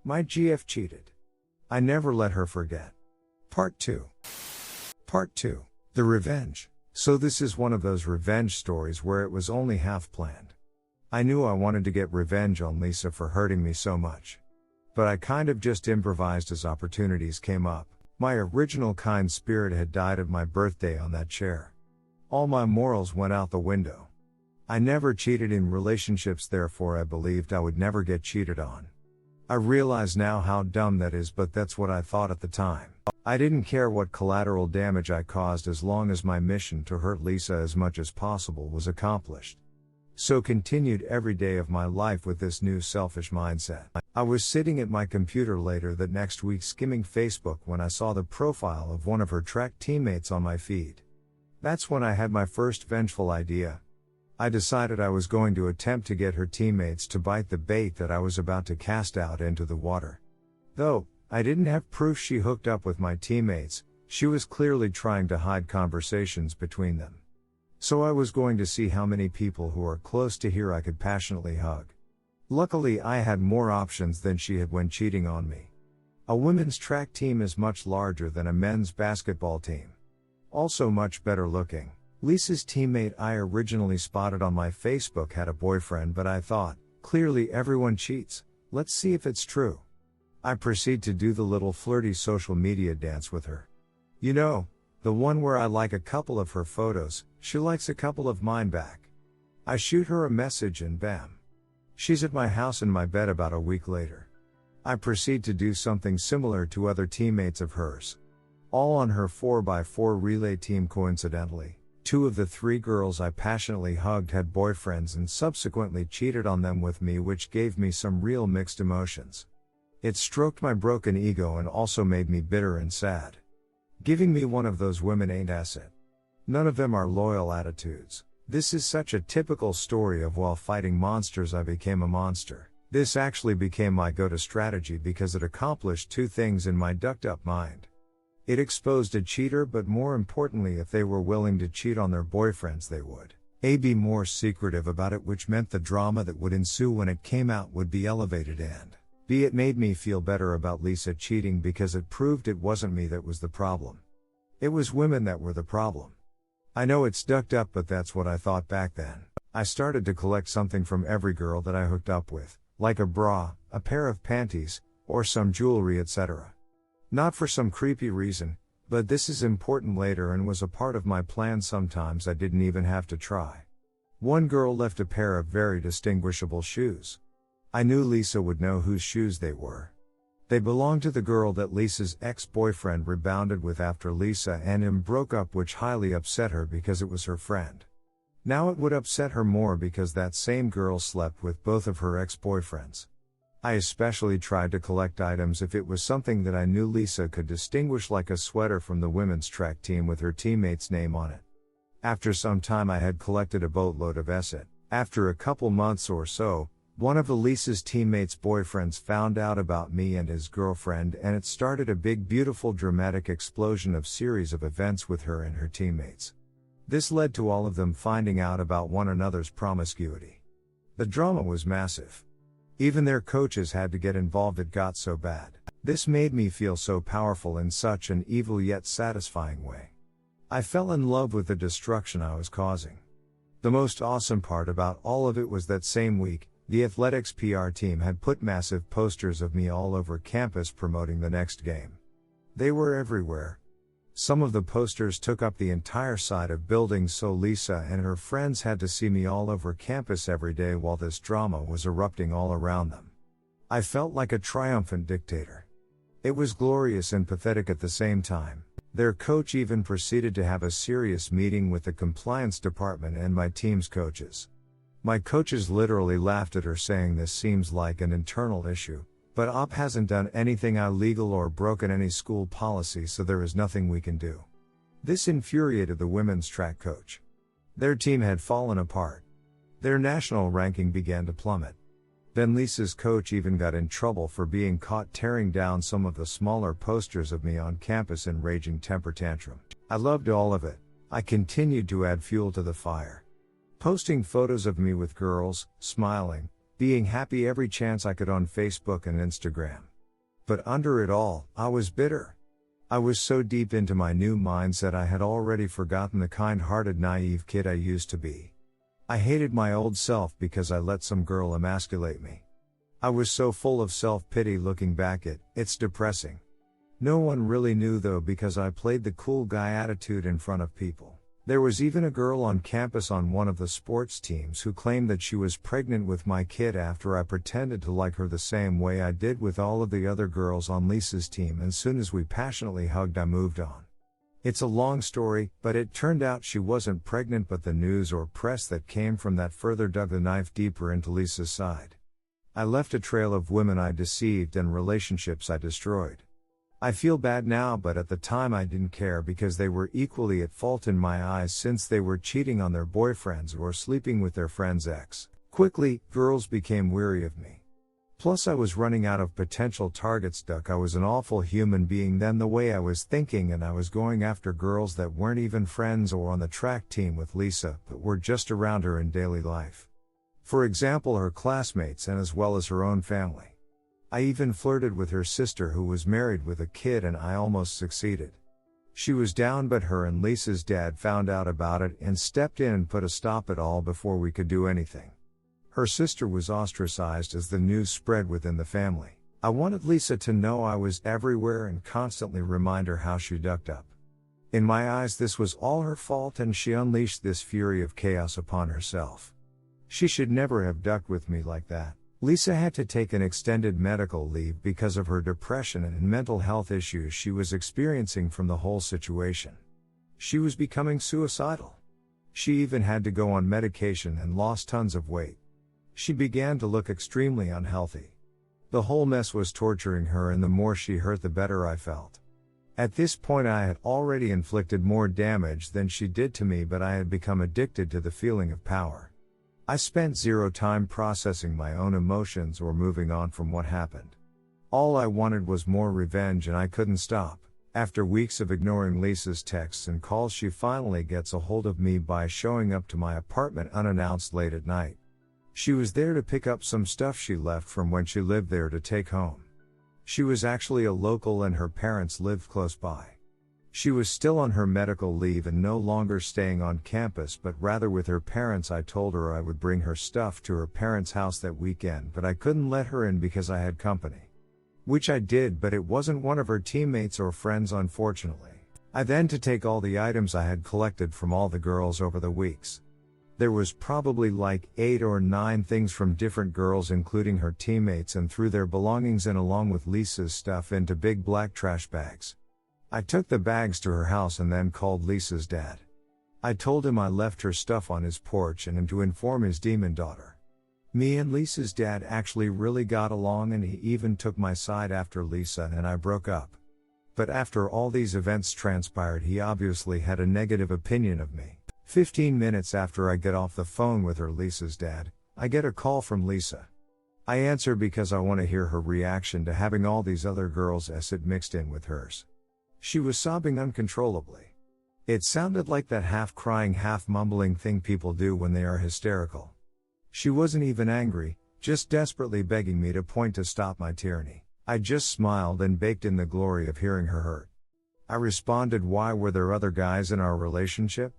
My GF cheated. I never let her forget. Part 2. Part 2. The revenge. So this is one of those revenge stories where it was only half planned. I knew I wanted to get revenge on Lisa for hurting me so much. But I kind of just improvised as opportunities came up. My original kind spirit had died at my birthday on that chair. All my morals went out the window. I never cheated in relationships, therefore I believed I would never get cheated on. I realize now how dumb that is, but that's what I thought at the time. I didn't care what collateral damage I caused as long as my mission to hurt Lisa as much as possible was accomplished. So continued every day of my life with this new selfish mindset. I was sitting at my computer later that next week skimming Facebook when I saw the profile of one of her track teammates on my feed. That's when I had my first vengeful idea. I decided I was going to attempt to get her teammates to bite the bait that I was about to cast out into the water. Though I didn't have proof she hooked up with my teammates, she was clearly trying to hide conversations between them. So I was going to see how many people who are close to here I could passionately hug. Luckily I had more options than she had when cheating on me. A women's track team is much larger than a men's basketball team. Also much better looking. Lisa's teammate I originally spotted on my Facebook had a boyfriend, but I thought, clearly everyone cheats, let's see if it's true. I proceed to do the little flirty social media dance with her. You know, the one where I like a couple of her photos, she likes a couple of mine back. I shoot her a message and bam. She's at my house in my bed about a week later. I proceed to do something similar to other teammates of hers. All on her 4x4 relay team. Coincidentally, 2 of the 3 girls I passionately hugged had boyfriends and subsequently cheated on them with me, which gave me some real mixed emotions. It stroked my broken ego and also made me bitter and sad. Giving me one of those women ain't asset. None of them are loyal attitudes. This is such a typical story of while fighting monsters I became a monster. This actually became my go-to strategy because it accomplished 2 things in my ducked-up mind. It exposed a cheater, but more importantly, if they were willing to cheat on their boyfriends they would be more secretive about it, which meant the drama that would ensue when it came out would be elevated, and B, it made me feel better about Lisa cheating because it proved it wasn't me that was the problem. It was women that were the problem. I know it's ducked up, but that's what I thought back then. I started to collect something from every girl that I hooked up with, like a bra, a pair of panties, or some jewelry, etc. Not for some creepy reason, but this is important later and was a part of my plan. Sometimes I didn't even have to try. One girl left a pair of very distinguishable shoes. I knew Lisa would know whose shoes they were. They belonged to the girl that Lisa's ex-boyfriend rebounded with after Lisa and him broke up, which highly upset her because it was her friend. Now it would upset her more because that same girl slept with both of her ex-boyfriends. I especially tried to collect items if it was something that I knew Lisa could distinguish, like a sweater from the women's track team with her teammate's name on it. After some time I had collected a boatload of it. After a couple months or so, one of Lisa's teammates' boyfriends found out about me and his girlfriend, and it started a big, beautiful, dramatic explosion of series of events with her and her teammates. This led to all of them finding out about one another's promiscuity. The drama was massive. Even their coaches had to get involved. It got so bad. This made me feel so powerful in such an evil yet satisfying way. I fell in love with the destruction I was causing. The most awesome part about all of it was that same week, the athletics PR team had put massive posters of me all over campus promoting the next game. They were everywhere. Some of the posters took up the entire side of buildings, so Lisa and her friends had to see me all over campus every day while this drama was erupting all around them. I felt like a triumphant dictator. It was glorious and pathetic at the same time. Their coach even proceeded to have a serious meeting with the compliance department and my team's coaches. My coaches literally laughed at her, saying this seems like an internal issue, but OP hasn't done anything illegal or broken any school policy, so there is nothing we can do. This infuriated the women's track coach. Their team had fallen apart. Their national ranking began to plummet. Then Lisa's coach even got in trouble for being caught tearing down some of the smaller posters of me on campus in raging temper tantrum. I loved all of it. I continued to add fuel to the fire. Posting photos of me with girls, smiling, being happy every chance I could on Facebook and Instagram. But under it all, I was bitter. I was so deep into my new mindset I had already forgotten the kind-hearted naive kid I used to be. I hated my old self because I let some girl emasculate me. I was so full of self-pity looking back it's depressing. No one really knew though because I played the cool guy attitude in front of people. There was even a girl on campus on one of the sports teams who claimed that she was pregnant with my kid after I pretended to like her the same way I did with all of the other girls on Lisa's team, and soon as we passionately hugged I moved on. It's a long story, but it turned out she wasn't pregnant, but the news or press that came from that further dug the knife deeper into Lisa's side. I left a trail of women I deceived and relationships I destroyed. I feel bad now, but at the time I didn't care because they were equally at fault in my eyes since they were cheating on their boyfriends or sleeping with their friend's ex. Quickly, girls became weary of me. Plus I was running out of potential targets. I was an awful human being then the way I was thinking, and I was going after girls that weren't even friends or on the track team with Lisa, but were just around her in daily life. For example, her classmates and as well as her own family. I even flirted with her sister who was married with a kid, and I almost succeeded. She was down, but her and Lisa's dad found out about it and stepped in and put a stop at all before we could do anything. Her sister was ostracized as the news spread within the family. I wanted Lisa to know I was everywhere and constantly remind her how she ducked up. In my eyes this was all her fault, and she unleashed this fury of chaos upon herself. She should never have ducked with me like that. Lisa had to take an extended medical leave because of her depression and mental health issues she was experiencing from the whole situation. She was becoming suicidal. She even had to go on medication and lost tons of weight. She began to look extremely unhealthy. The whole mess was torturing her, and the more she hurt the better I felt. At this point I had already inflicted more damage than she did to me, but I had become addicted to the feeling of power. I spent zero time processing my own emotions or moving on from what happened. All I wanted was more revenge, and I couldn't stop. After weeks of ignoring Lisa's texts and calls, she finally gets a hold of me by showing up to my apartment unannounced late at night. She was there to pick up some stuff she left from when she lived there to take home. She was actually a local and her parents lived close by. She was still on her medical leave and no longer staying on campus but rather with her parents. I told her I would bring her stuff to her parents' house that weekend, but I couldn't let her in because I had company. Which I did, but it wasn't one of her teammates or friends, unfortunately. I then to take all the items I had collected from all the girls over the weeks. There was probably like 8 or 9 things from different girls including her teammates, and threw their belongings in along with Lisa's stuff into big black trash bags. I took the bags to her house and then called Lisa's dad. I told him I left her stuff on his porch and him to inform his demon daughter. Me and Lisa's dad actually really got along, and he even took my side after Lisa and I broke up. But after all these events transpired, he obviously had a negative opinion of me. 15 minutes after I get off the phone with her, Lisa's dad, I get a call from Lisa. I answer because I want to hear her reaction to having all these other girls' acid mixed in with hers. She was sobbing uncontrollably. It sounded like that half-crying, half-mumbling thing people do when they are hysterical. She wasn't even angry, just desperately begging me to point to stop my tyranny. I just smiled and baked in the glory of hearing her hurt. I responded, why were there other guys in our relationship?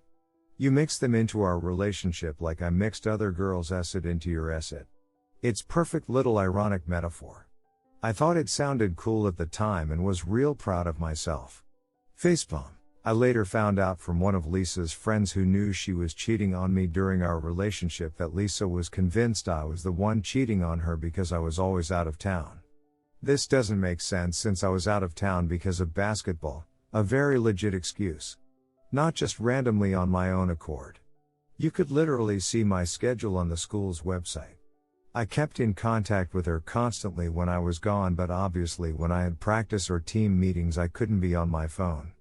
You mixed them into our relationship like I mixed other girls' acid into your acid. It's perfect little ironic metaphor. I thought it sounded cool at the time and was real proud of myself. Facepalm. I later found out from one of Lisa's friends who knew she was cheating on me during our relationship that Lisa was convinced I was the one cheating on her because I was always out of town. This doesn't make sense since I was out of town because of basketball, a very legit excuse. Not just randomly on my own accord. You could literally see my schedule on the school's website. I kept in contact with her constantly when I was gone, but obviously when I had practice or team meetings I couldn't be on my phone.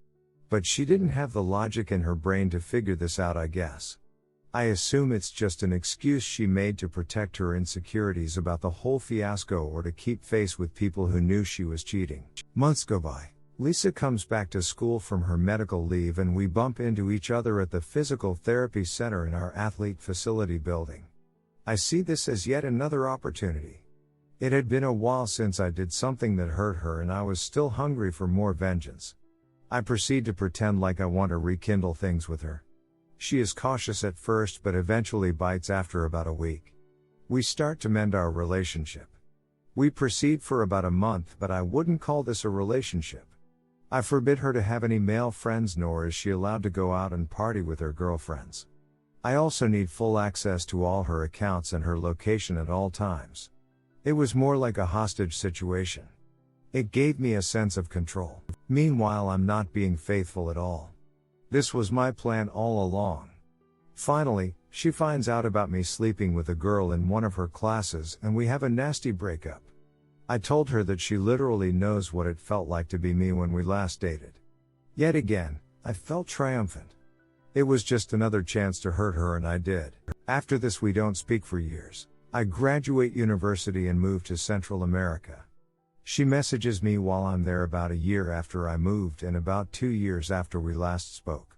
But she didn't have the logic in her brain to figure this out, I guess. I assume it's just an excuse she made to protect her insecurities about the whole fiasco or to keep face with people who knew she was cheating. Months go by. Lisa comes back to school from her medical leave and we bump into each other at the physical therapy center in our athlete facility building. I see this as yet another opportunity. It had been a while since I did something that hurt her and I was still hungry for more vengeance. I proceed to pretend like I want to rekindle things with her. She is cautious at first but eventually bites after about a week. We start to mend our relationship. We proceed for about a month, but I wouldn't call this a relationship. I forbid her to have any male friends, nor is she allowed to go out and party with her girlfriends. I also need full access to all her accounts and her location at all times. It was more like a hostage situation. It gave me a sense of control. Meanwhile, I'm not being faithful at all. This was my plan all along. Finally, she finds out about me sleeping with a girl in one of her classes and we have a nasty breakup. I told her that she literally knows what it felt like to be me when we last dated. Yet again, I felt triumphant. It was just another chance to hurt her and I did. After this we don't speak for years. I graduate university and move to Central America. She messages me while I'm there about a year after I moved and about 2 years after we last spoke.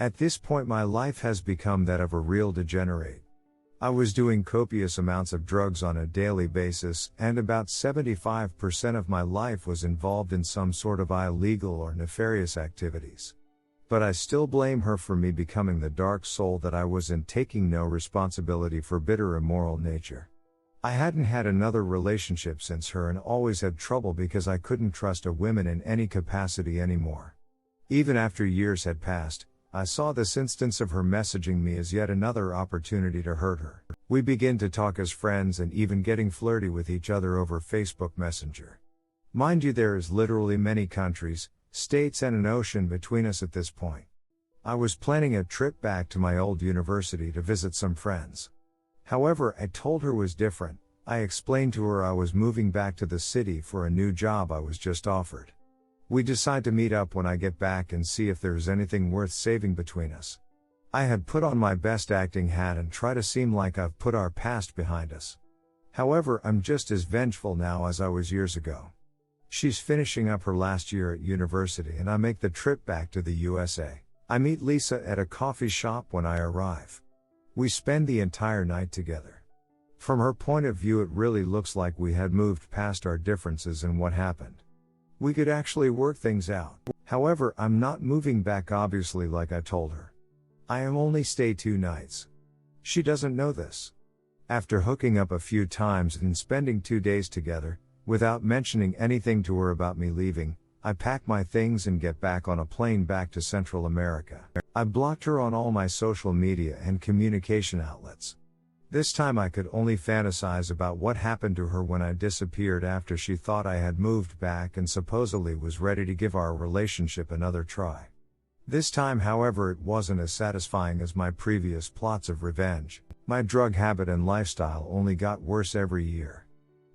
At this point my life has become that of a real degenerate. I was doing copious amounts of drugs on a daily basis and about 75% of my life was involved in some sort of illegal or nefarious activities. But I still blame her for me becoming the dark soul that I was and taking no responsibility for bitter immoral nature. I hadn't had another relationship since her and always had trouble because I couldn't trust a woman in any capacity anymore. Even after years had passed, I saw this instance of her messaging me as yet another opportunity to hurt her. We begin to talk as friends and even getting flirty with each other over Facebook Messenger. Mind you, there is literally many countries, states and an ocean between us at this point. I was planning a trip back to my old university to visit some friends. However, I told her was different. I explained to her I was moving back to the city for a new job I was just offered. We decide to meet up when I get back and see if there's anything worth saving between us. I had put on my best acting hat and try to seem like I've put our past behind us. However, I'm just as vengeful now as I was years ago. She's finishing up her last year at university and I make the trip back to the USA. I meet Lisa at a coffee shop when I arrive. We spend the entire night together. From her point of view, it really looks like we had moved past our differences and what happened. We could actually work things out. However, I'm not moving back obviously like I told her. I am only stay 2 nights. She doesn't know this. After hooking up a few times and spending 2 days together, without mentioning anything to her about me leaving, I pack my things and get back on a plane back to Central America. I blocked her on all my social media and communication outlets. This time I could only fantasize about what happened to her when I disappeared after she thought I had moved back and supposedly was ready to give our relationship another try. This time, however, it wasn't as satisfying as my previous plots of revenge. My drug habit and lifestyle only got worse every year.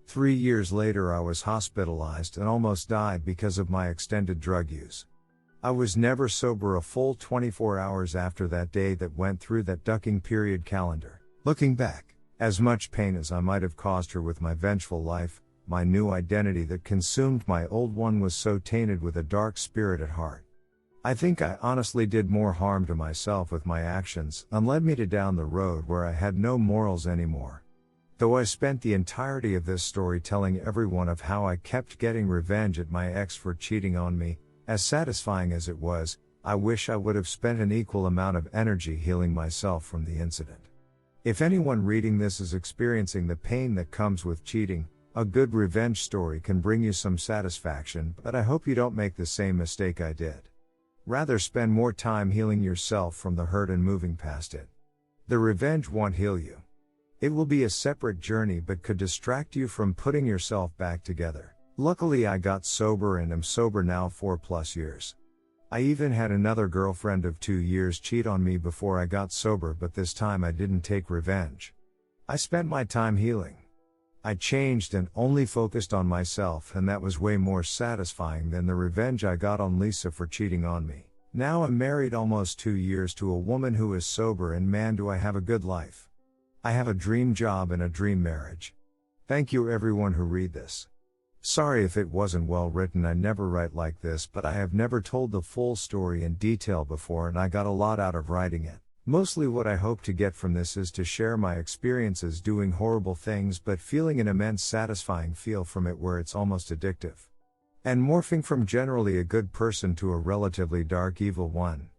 3 years later I was hospitalized and almost died because of my extended drug use. I was never sober a full 24 hours after that day that went through that ducking period calendar. Looking back, as much pain as I might have caused her with my vengeful life, my new identity that consumed my old one was so tainted with a dark spirit at heart. I think I honestly did more harm to myself with my actions and led me to down the road where I had no morals anymore. Though I spent the entirety of this story telling everyone of how I kept getting revenge at my ex for cheating on me, as satisfying as it was, I wish I would have spent an equal amount of energy healing myself from the incident. If anyone reading this is experiencing the pain that comes with cheating, a good revenge story can bring you some satisfaction, but I hope you don't make the same mistake I did. Rather spend more time healing yourself from the hurt and moving past it. The revenge won't heal you. It will be a separate journey but could distract you from putting yourself back together. Luckily I got sober and am sober now 4+ years. I even had another girlfriend of 2 years cheat on me before I got sober, but this time I didn't take revenge. I spent my time healing. I changed and only focused on myself, and that was way more satisfying than the revenge I got on Lisa for cheating on me. Now I'm married almost 2 years to a woman who is sober, and man do I have a good life. I have a dream job and a dream marriage. Thank you everyone who read this. Sorry if it wasn't well written, I never write like this, but I have never told the full story in detail before and I got a lot out of writing it. Mostly what I hope to get from this is to share my experiences doing horrible things but feeling an immense satisfying feel from it where it's almost addictive. And morphing from generally a good person to a relatively dark evil one.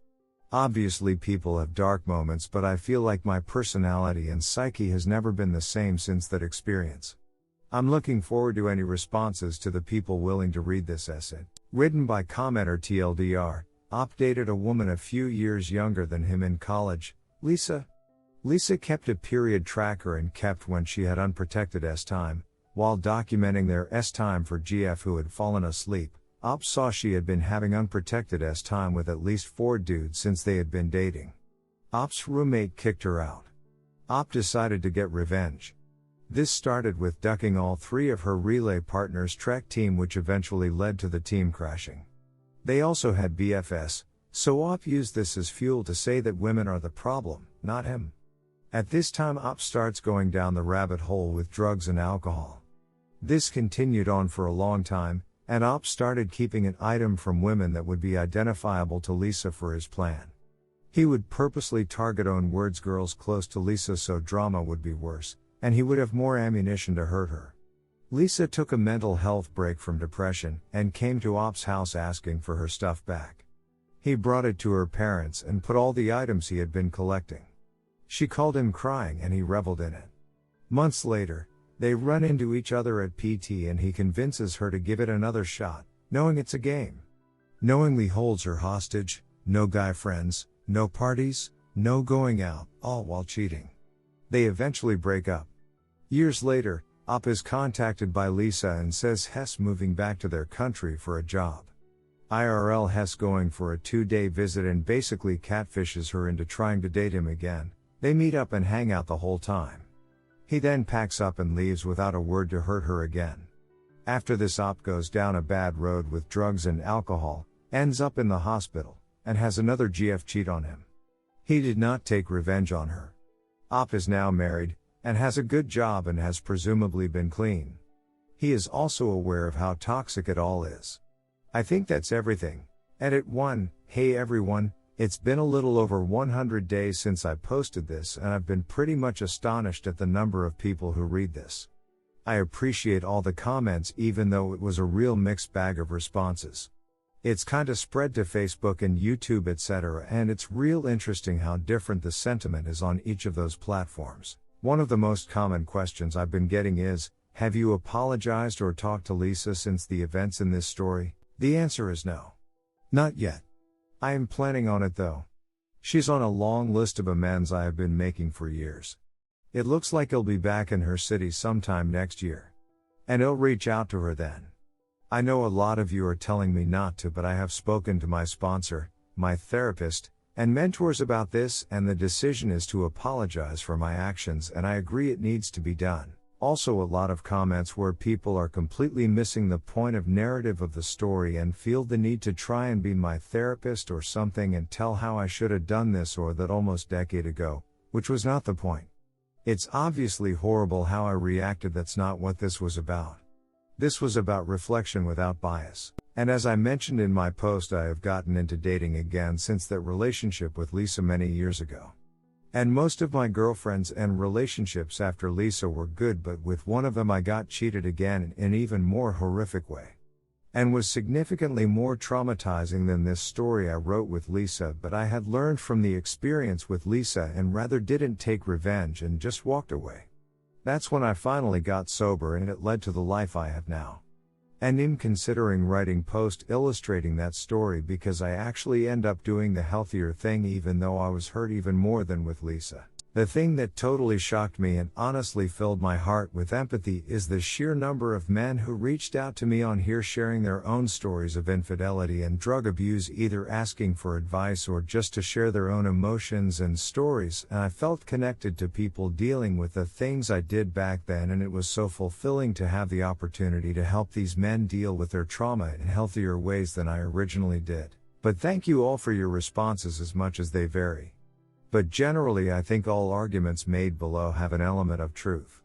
Obviously people have dark moments, but I feel like my personality and psyche has never been the same since that experience. I'm looking forward to any responses to the people willing to read this essay. Written by commenter TLDR, Op dated a woman a few years younger than him in college, Lisa. Lisa kept a period tracker and kept when she had unprotected S-time, while documenting their S-time for GF who had fallen asleep. Op saw she had been having unprotected S-time with at least 4 dudes since they had been dating. Op's roommate kicked her out. Op decided to get revenge. This started with ducking all 3 of her relay partners' Trek team, which eventually led to the team crashing. They also had BFS, so Op used this as fuel to say that women are the problem, not him. At this time Op starts going down the rabbit hole with drugs and alcohol. This continued on for a long time, and Op started keeping an item from women that would be identifiable to Lisa for his plan. He would purposely target girls close to Lisa so drama would be worse, and he would have more ammunition to hurt her. Lisa took a mental health break from depression, and came to Op's house asking for her stuff back. He brought it to her parents and put all the items he had been collecting. She called him crying and he reveled in it. Months later, they run into each other at PT and he convinces her to give it another shot, knowing it's a game. Knowingly holds her hostage, no guy friends, no parties, no going out, all while cheating. They eventually break up. Years later, Op is contacted by Lisa and says Hess moving back to their country for a job. IRL Hess going for a 2-day visit and basically catfishes her into trying to date him again. They meet up and hang out the whole time. He then packs up and leaves without a word to hurt her again. After this Op goes down a bad road with drugs and alcohol, ends up in the hospital, and has another GF cheat on him. He did not take revenge on her. Op is now married, and has a good job and has presumably been clean. He is also aware of how toxic it all is. I think that's everything. Edit 1, hey everyone, it's been a little over 100 days since I posted this and I've been pretty much astonished at the number of people who read this. I appreciate all the comments even though it was a real mixed bag of responses. It's kinda spread to Facebook and YouTube etc. and it's real interesting how different the sentiment is on each of those platforms. One of the most common questions I've been getting is, have you apologized or talked to Lisa since the events in this story? The answer is no. Not yet. I am planning on it though. She's on a long list of amends I have been making for years. It looks like he'll be back in her city sometime next year. And I'll reach out to her then. I know a lot of you are telling me not to, but I have spoken to my sponsor, my therapist, and mentors about this, and the decision is to apologize for my actions, and I agree it needs to be done. Also a lot of comments where people are completely missing the point of narrative of the story and feel the need to try and be my therapist or something and tell how I should have done this or that almost decade ago, which was not the point. It's obviously horrible how I reacted. That's not what this was about. This was about reflection without bias. And as I mentioned in my post, I have gotten into dating again since that relationship with Lisa many years ago. And most of my girlfriends and relationships after Lisa were good, but with one of them I got cheated again in an even more horrific way. And was significantly more traumatizing than this story I wrote with Lisa, but I had learned from the experience with Lisa and rather didn't take revenge and just walked away. That's when I finally got sober and it led to the life I have now. And I'm considering writing post illustrating that story because I actually end up doing the healthier thing even though I was hurt even more than with Lisa. The thing that totally shocked me and honestly filled my heart with empathy is the sheer number of men who reached out to me on here sharing their own stories of infidelity and drug abuse, either asking for advice or just to share their own emotions and stories, and I felt connected to people dealing with the things I did back then, and it was so fulfilling to have the opportunity to help these men deal with their trauma in healthier ways than I originally did. But thank you all for your responses as much as they vary. But generally I think all arguments made below have an element of truth.